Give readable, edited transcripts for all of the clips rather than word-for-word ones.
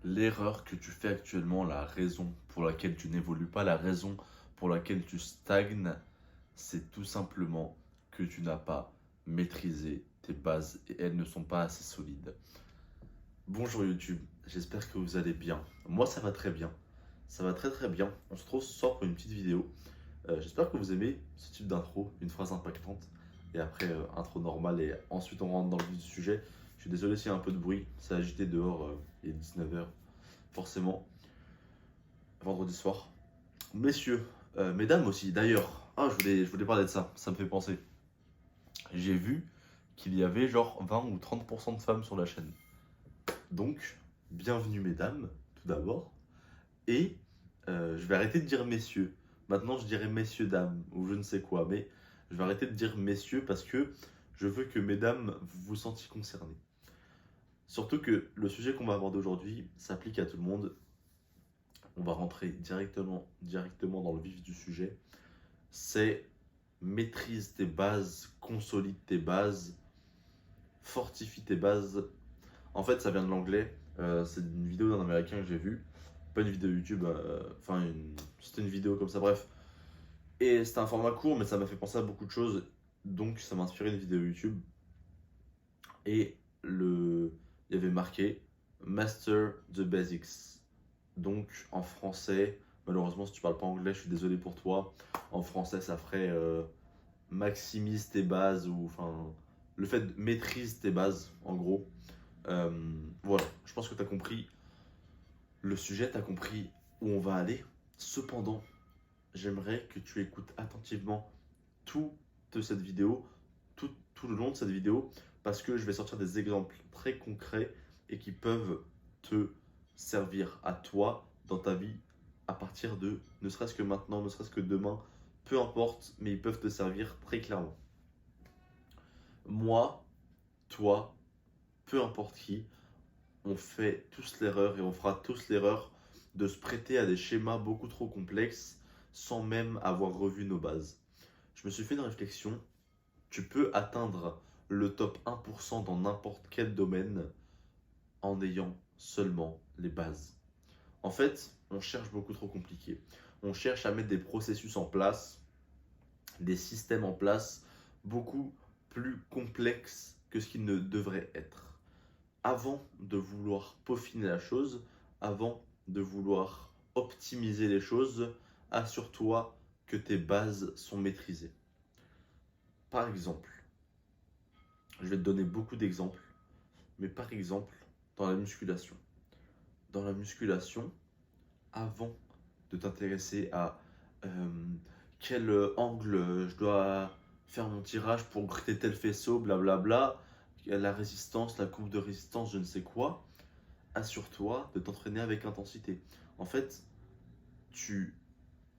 L'erreur que tu fais actuellement, la raison pour laquelle tu n'évolues pas, la raison pour laquelle tu stagnes, c'est tout simplement que tu n'as pas maîtrisé tes bases et elles ne sont pas assez solides. Bonjour YouTube, j'espère que vous allez bien. Moi ça va très bien. Ça va très très bien. On se retrouve ce soir pour une petite vidéo. J'espère que vous aimez ce type d'intro, une phrase impactante et après intro normale et ensuite on rentre dans le vif du sujet. Je suis désolé s'il y a un peu de bruit, c'est agité dehors, il est 19h forcément, vendredi soir. Messieurs, mesdames aussi d'ailleurs, je voulais parler de ça, ça me fait penser. J'ai vu qu'il y avait genre 20 ou 30% de femmes sur la chaîne. Donc, bienvenue mesdames, tout d'abord. Et je vais arrêter de dire messieurs. Maintenant, je dirais messieurs, dames, ou je ne sais quoi. Mais je vais arrêter de dire messieurs parce que je veux que mesdames vous vous sentiez concernées. Surtout que le sujet qu'on va aborder aujourd'hui s'applique à tout le monde. On va rentrer directement dans le vif du sujet. C'est maîtrise tes bases, consolide tes bases, fortifie tes bases. En fait, ça vient de l'anglais. C'est une vidéo d'un américain que j'ai vue. Pas une vidéo YouTube, c'était une vidéo comme ça, bref. Et c'était un format court, mais ça m'a fait penser à beaucoup de choses. Donc, ça m'a inspiré une vidéo YouTube. Et il y avait marqué Master the Basics. Donc, en français, malheureusement, si tu parles pas anglais, je suis désolé pour toi. En français, ça ferait maximise tes bases ou le fait de maîtrise tes bases, en gros. Euh, voilà, je pense que tu as compris le sujet, tu as compris où on va aller. Cependant, j'aimerais que tu écoutes attentivement toute cette vidéo, tout le long de cette vidéo, parce que je vais sortir des exemples très concrets et qui peuvent te servir à toi dans ta vie à partir de, ne serait-ce que maintenant, ne serait-ce que demain, peu importe, mais ils peuvent te servir très clairement. Moi, toi, peu importe qui, on fait tous l'erreur et on fera tous l'erreur de se prêter à des schémas beaucoup trop complexes sans même avoir revu nos bases. Je me suis fait une réflexion. Tu peux atteindre le top 1% dans n'importe quel domaine en ayant seulement les bases. En fait, on cherche beaucoup trop compliqué. On cherche à mettre des processus en place, des systèmes en place beaucoup plus complexes que ce qu'ils ne devraient être. Avant de vouloir peaufiner la chose, avant de vouloir optimiser les choses, assure-toi que tes bases sont maîtrisées. Par exemple, je vais te donner beaucoup d'exemples, mais par exemple, dans la musculation. Dans la musculation, avant de t'intéresser à euh, quel angle je dois faire mon tirage pour griller tel faisceau, blablabla, la résistance, la courbe de résistance, je ne sais quoi, assure-toi de t'entraîner avec intensité. En fait, tu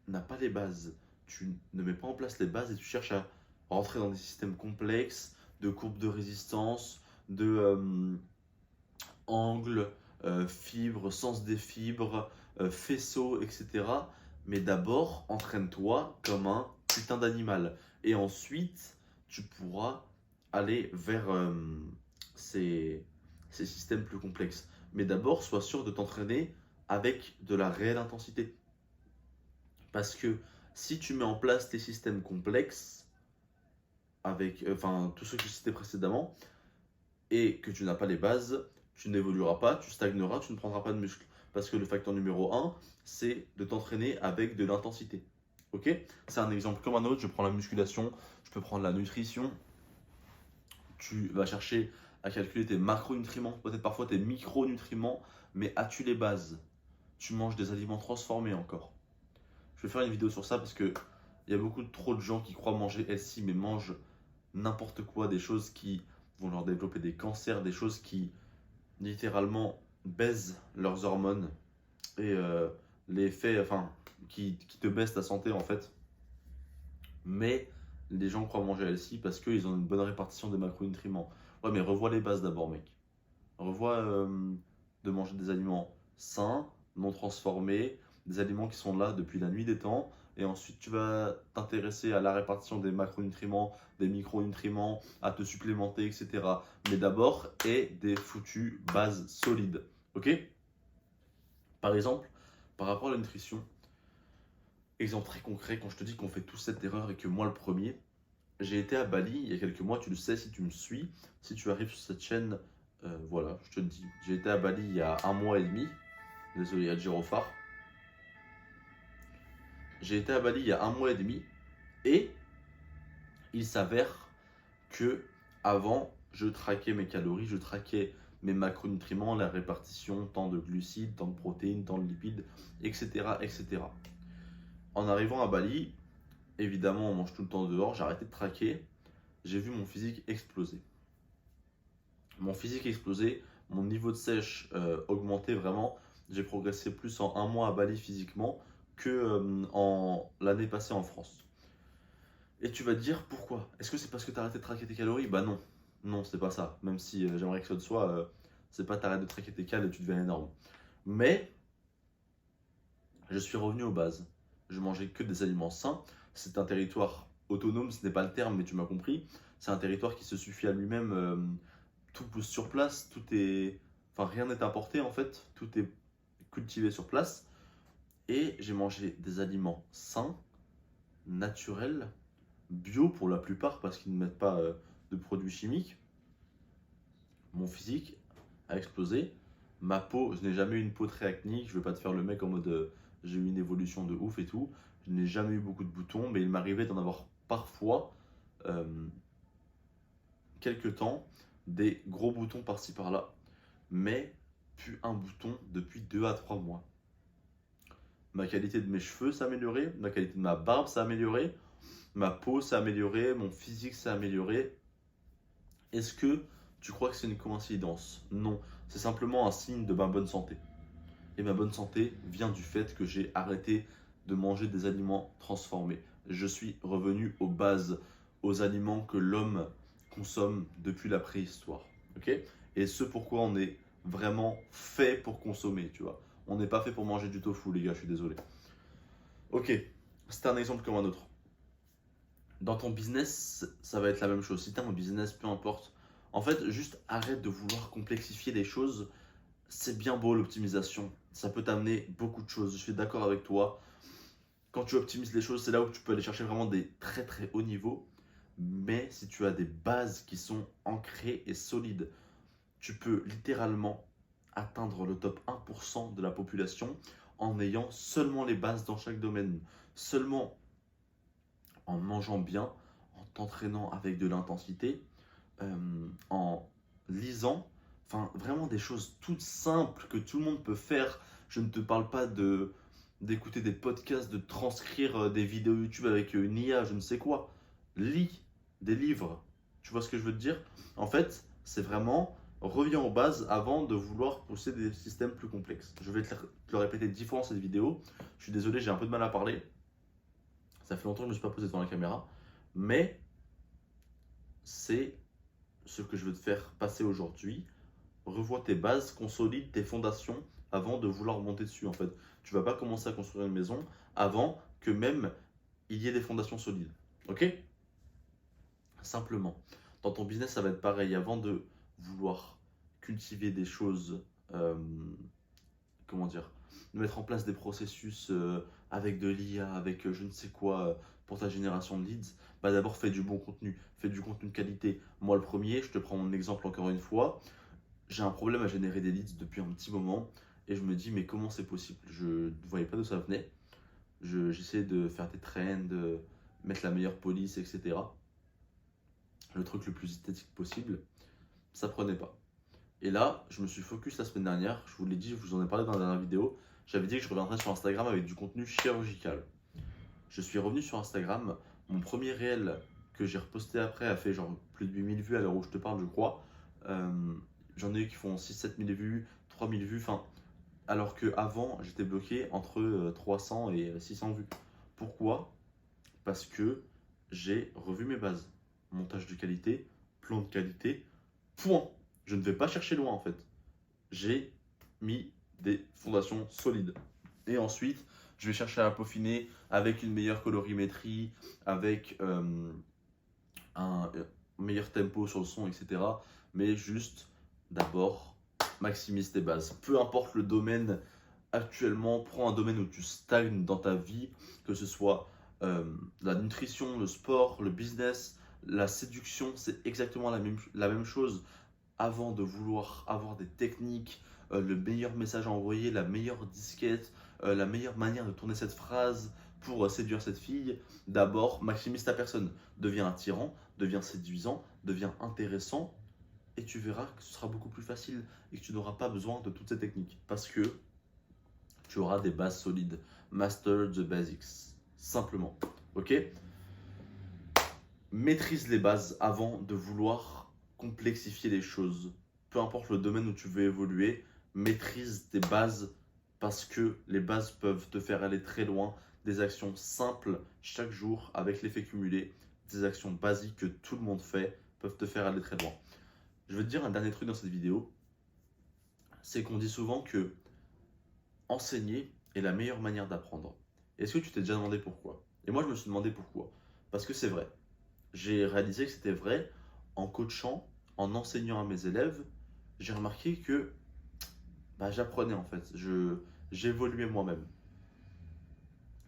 n'as pas les bases, tu ne mets pas en place les bases et tu cherches à rentrer dans des systèmes complexes de courbes de résistance, de angles, fibres, sens des fibres, faisceaux, etc. Mais d'abord, entraîne-toi comme un putain d'animal. Et ensuite, tu pourras aller vers ces systèmes plus complexes. Mais d'abord, sois sûr de t'entraîner avec de la réelle intensité. Parce que si tu mets en place tes systèmes complexes, avec tous ceux que j'ai cités précédemment, et que tu n'as pas les bases, tu n'évolueras pas, tu stagneras, tu ne prendras pas de muscle. Parce que le facteur numéro un, c'est de t'entraîner avec de l'intensité. Ok? C'est un exemple comme un autre. Je prends la musculation, je peux prendre la nutrition. Tu vas chercher à calculer tes macronutriments, peut-être parfois tes micronutriments, mais as-tu les bases? Tu manges des aliments transformés encore. Je vais faire une vidéo sur ça parce que il y a beaucoup trop de gens qui croient manger healthy mais mangent n'importe quoi, des choses qui vont leur développer des cancers, des choses qui littéralement baisent leurs hormones et qui te baissent ta santé en fait. Mais les gens croient manger healthy parce qu'ils ont une bonne répartition des macronutriments. Ouais, mais revois les bases d'abord, mec. Revois de manger des aliments sains, non transformés, des aliments qui sont là depuis la nuit des temps. Et ensuite, tu vas t'intéresser à la répartition des macronutriments, des micronutriments, à te supplémenter, etc. Mais d'abord, aie des foutues bases solides. Ok? Par exemple, par rapport à la nutrition, exemple très concret, quand je te dis qu'on fait tous cette erreur et que moi le premier, j'ai été à Bali il y a quelques mois, tu le sais si tu me suis, si tu arrives sur cette chaîne, voilà, je te le dis. J'ai été à Bali il y a un mois et demi, désolé, il y a le gyrophare. J'ai été à Bali il y a un mois et demi et il s'avère que avant, je traquais mes calories, je traquais mes macronutriments, la répartition, tant de glucides, tant de protéines, tant de lipides, etc., etc. En arrivant à Bali, évidemment, on mange tout le temps dehors, j'ai arrêté de traquer, j'ai vu mon physique exploser. Mon physique exploser, mon niveau de sèche augmenté vraiment. J'ai progressé plus en un mois à Bali physiquement que en l'année passée en France. Et tu vas te dire pourquoi? Est-ce que c'est parce que tu as arrêté de traquer tes calories? Bah non, non, c'est pas ça. Même si j'aimerais que ce soit, c'est pas t'arrêtes de traquer tes calories et tu deviens énorme. Mais je suis revenu aux bases. Je mangeais que des aliments sains. C'est un territoire autonome, ce n'est pas le terme, mais tu m'as compris. C'est un territoire qui se suffit à lui-même. Tout pousse sur place, tout est. Enfin, rien n'est importé en fait, tout est cultivé sur place. Et j'ai mangé des aliments sains, naturels, bio pour la plupart parce qu'ils ne mettent pas de produits chimiques. Mon physique a explosé. Ma peau, je n'ai jamais eu une peau très acnéique. Je ne vais pas te faire le mec en mode j'ai eu une évolution de ouf et tout. Je n'ai jamais eu beaucoup de boutons, mais il m'arrivait d'en avoir parfois euh, quelques temps, des gros boutons par-ci par-là. Mais plus un bouton depuis 2 à 3 mois. Ma qualité de mes cheveux s'est améliorée, ma qualité de ma barbe s'est améliorée, ma peau s'est améliorée, mon physique s'est amélioré. Est-ce que tu crois que c'est une coïncidence? Non, c'est simplement un signe de ma bonne santé. Et ma bonne santé vient du fait que j'ai arrêté de manger des aliments transformés. Je suis revenu aux bases, aux aliments que l'homme consomme depuis la préhistoire. Ok? Et ce pourquoi on est vraiment fait pour consommer, tu vois. On n'est pas fait pour manger du tofu, les gars, je suis désolé. Ok, c'est un exemple comme un autre. Dans ton business, ça va être la même chose. Si tu as un business, peu importe. En fait, juste arrête de vouloir complexifier les choses. C'est bien beau l'optimisation. Ça peut t'amener beaucoup de choses. Je suis d'accord avec toi. Quand tu optimises les choses, c'est là où tu peux aller chercher vraiment des très très hauts niveaux. Mais si tu as des bases qui sont ancrées et solides, tu peux littéralement atteindre le top 1% de la population en ayant seulement les bases dans chaque domaine. Seulement en mangeant bien, en t'entraînant avec de l'intensité, en lisant, enfin vraiment des choses toutes simples que tout le monde peut faire. Je ne te parle pas d'écouter des podcasts, de transcrire des vidéos YouTube avec une IA, je ne sais quoi. Lis des livres. Tu vois ce que je veux te dire? En fait, c'est vraiment reviens aux bases avant de vouloir pousser des systèmes plus complexes. Je vais te le répéter 10 fois dans cette vidéo. Je suis désolé, j'ai un peu de mal à parler. Ça fait longtemps que je ne me suis pas posé devant la caméra. Mais c'est ce que je veux te faire passer aujourd'hui. Revois tes bases, consolide tes fondations avant de vouloir monter dessus. En fait, tu vas pas commencer à construire une maison avant que même il y ait des fondations solides. Ok? Simplement. Dans ton business, ça va être pareil. Avant de vouloir cultiver des choses, euh, comment dire, de mettre en place des processus avec de l'IA, avec je ne sais quoi pour ta génération de leads, bah d'abord fais du bon contenu, fais du contenu de qualité. Moi le premier, je te prends mon exemple encore une fois, j'ai un problème à générer des leads depuis un petit moment et je me dis mais comment c'est possible? Je ne voyais pas d'où ça venait. J'essayais de faire des trends, de mettre la meilleure police, etc. Le truc le plus esthétique possible, ça prenait pas. Et là, je me suis focus la semaine dernière, je vous l'ai dit, je vous en ai parlé dans la dernière vidéo, j'avais dit que je reviendrais sur Instagram avec du contenu chirurgical. Je suis revenu sur Instagram, mon premier réel que j'ai reposté après a fait genre plus de 8000 vues à l'heure où je te parle, je crois. J'en ai eu qui font 6-7 000 vues, 3000 vues, enfin, alors qu'avant j'étais bloqué entre 300 et 600 vues. Pourquoi? Parce que j'ai revu mes bases. Montage de qualité, plan de qualité, point. Je ne vais pas chercher loin en fait. J'ai mis des fondations solides. Et ensuite, je vais chercher à peaufiner avec une meilleure colorimétrie, avec un meilleur tempo sur le son, etc. Mais juste, d'abord, maximise tes bases. Peu importe le domaine actuellement, prends un domaine où tu stagnes dans ta vie, que ce soit la nutrition, le sport, le business, la séduction, c'est exactement la même chose. Avant de vouloir avoir des techniques, le meilleur message à envoyer, la meilleure disquette, la meilleure manière de tourner cette phrase pour séduire cette fille, d'abord maximise ta personne. Deviens attirant, deviens séduisant, deviens intéressant et tu verras que ce sera beaucoup plus facile et que tu n'auras pas besoin de toutes ces techniques parce que tu auras des bases solides. Master the basics. Simplement. Ok? Maîtrise les bases avant de vouloir complexifier les choses. Peu importe le domaine où tu veux évoluer, maîtrise tes bases parce que les bases peuvent te faire aller très loin. Des actions simples chaque jour avec l'effet cumulé, des actions basiques que tout le monde fait peuvent te faire aller très loin. Je vais te dire un dernier truc dans cette vidéo, c'est qu'on dit souvent que enseigner est la meilleure manière d'apprendre. Est-ce que tu t'es déjà demandé pourquoi? Et moi je me suis demandé pourquoi. Parce que c'est vrai. J'ai réalisé que c'était vrai en coachant, en enseignant à mes élèves. J'ai remarqué que j'apprenais en fait, j'évoluais moi-même.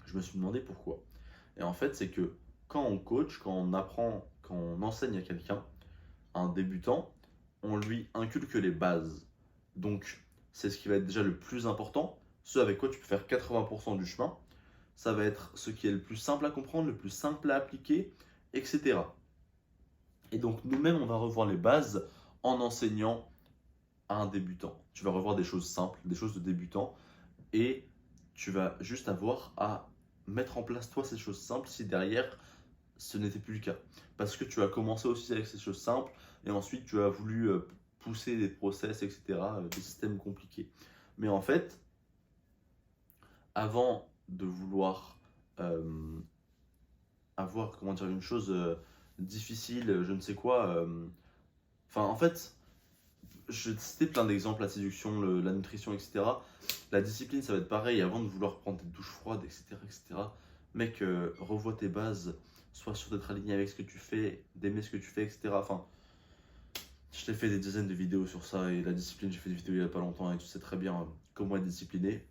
Je me suis demandé pourquoi. Et en fait, c'est que quand on coach, quand on apprend, quand on enseigne à quelqu'un, à un débutant, on lui inculque les bases. Donc, c'est ce qui va être déjà le plus important, ce avec quoi tu peux faire 80% du chemin. Ça va être ce qui est le plus simple à comprendre, le plus simple à appliquer, etc. Et donc, nous-mêmes, on va revoir les bases en enseignant à un débutant. Tu vas revoir des choses simples, des choses de débutant, et tu vas juste avoir à mettre en place toi ces choses simples si derrière ce n'était plus le cas. Parce que tu as commencé aussi avec ces choses simples et ensuite tu as voulu pousser des process, etc., des systèmes compliqués. Mais en fait, avant de vouloir avoir, comment dire, une chose difficile, je ne sais quoi, enfin en fait, je vais te citer plein d'exemples, la séduction, la nutrition, etc. La discipline, ça va être pareil, avant de vouloir prendre des douches froides, etc. etc. Mec, revois tes bases, sois sûr d'être aligné avec ce que tu fais, d'aimer ce que tu fais, etc. Enfin, je t'ai fait des dizaines de vidéos sur ça et la discipline, j'ai fait des vidéos il n'y a pas longtemps et tu sais très bien comment être discipliné.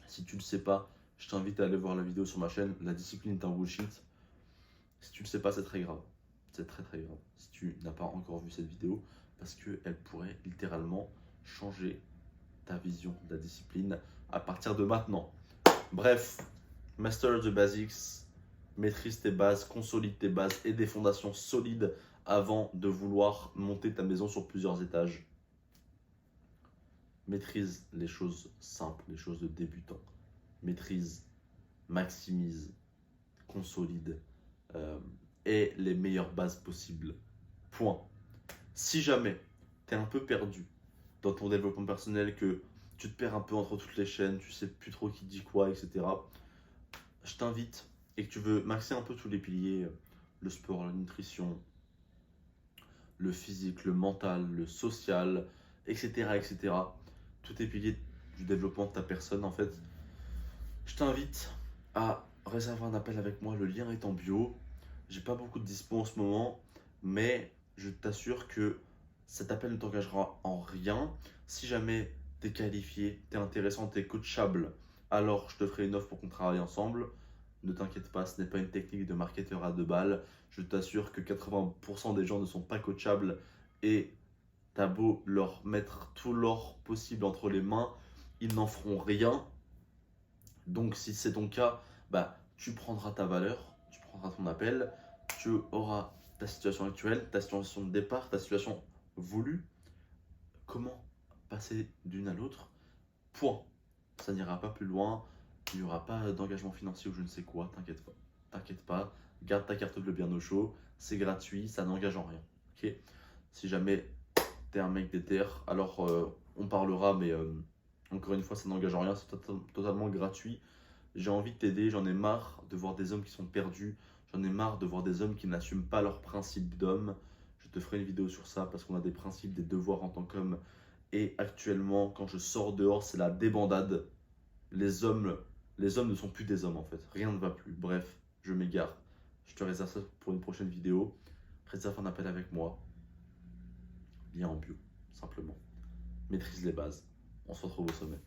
Si tu ne le sais pas, je t'invite à aller voir la vidéo sur ma chaîne, la discipline est un bullshit. Si tu ne le sais pas, c'est très grave. C'est très très grave. Si tu n'as pas encore vu cette vidéo, parce qu'elle pourrait littéralement changer ta vision de la discipline à partir de maintenant. Bref, master the basics, maîtrise tes bases, consolide tes bases et des fondations solides avant de vouloir monter ta maison sur plusieurs étages. Maîtrise les choses simples, les choses de débutant. Maîtrise, maximise, consolide et les meilleures bases possibles. Point. Si jamais tu es un peu perdu dans ton développement personnel, que tu te perds un peu entre toutes les chaînes, tu sais plus trop qui dit quoi, etc. Je t'invite et que tu veux maxer un peu tous les piliers, le sport, la nutrition, le physique, le mental, le social, etc. etc. Tous tes piliers du développement de ta personne, en fait, je t'invite à réserver un appel avec moi, le lien est en bio. J'ai pas beaucoup de dispo en ce moment, mais je t'assure que cet appel ne t'engagera en rien. Si jamais tu es qualifié, tu es intéressant, tu es coachable, alors je te ferai une offre pour qu'on travaille ensemble. Ne t'inquiète pas, ce n'est pas une technique de marketeur à 2 balles. Je t'assure que 80% des gens ne sont pas coachables et t'as beau leur mettre tout l'or possible entre les mains, ils n'en feront rien. Donc si c'est ton cas, tu prendras ta valeur, tu prendras ton appel, tu auras ta situation actuelle, ta situation de départ, ta situation voulue. Comment passer d'une à l'autre? Point. Ça n'ira pas plus loin, il n'y aura pas d'engagement financier ou je ne sais quoi, t'inquiète pas. T'inquiète pas, garde ta carte bleue bien au chaud, c'est gratuit, ça n'engage en rien. Ok? Si jamais t'es un mec déter, alors on parlera, mais encore une fois, ça n'engage en rien, c'est totalement gratuit. J'ai envie de t'aider, j'en ai marre de voir des hommes qui sont perdus, j'en ai marre de voir des hommes qui n'assument pas leurs principes d'homme. Je te ferai une vidéo sur ça parce qu'on a des principes, des devoirs en tant qu'homme. Et actuellement, quand je sors dehors, c'est la débandade. Les hommes, les hommes ne sont plus des hommes en fait, rien ne va plus. Bref, je m'égare. Je te réserve ça pour une prochaine vidéo. Réserve un appel avec moi. Lien en bio, simplement. Maîtrise les bases. On se retrouve au sommet.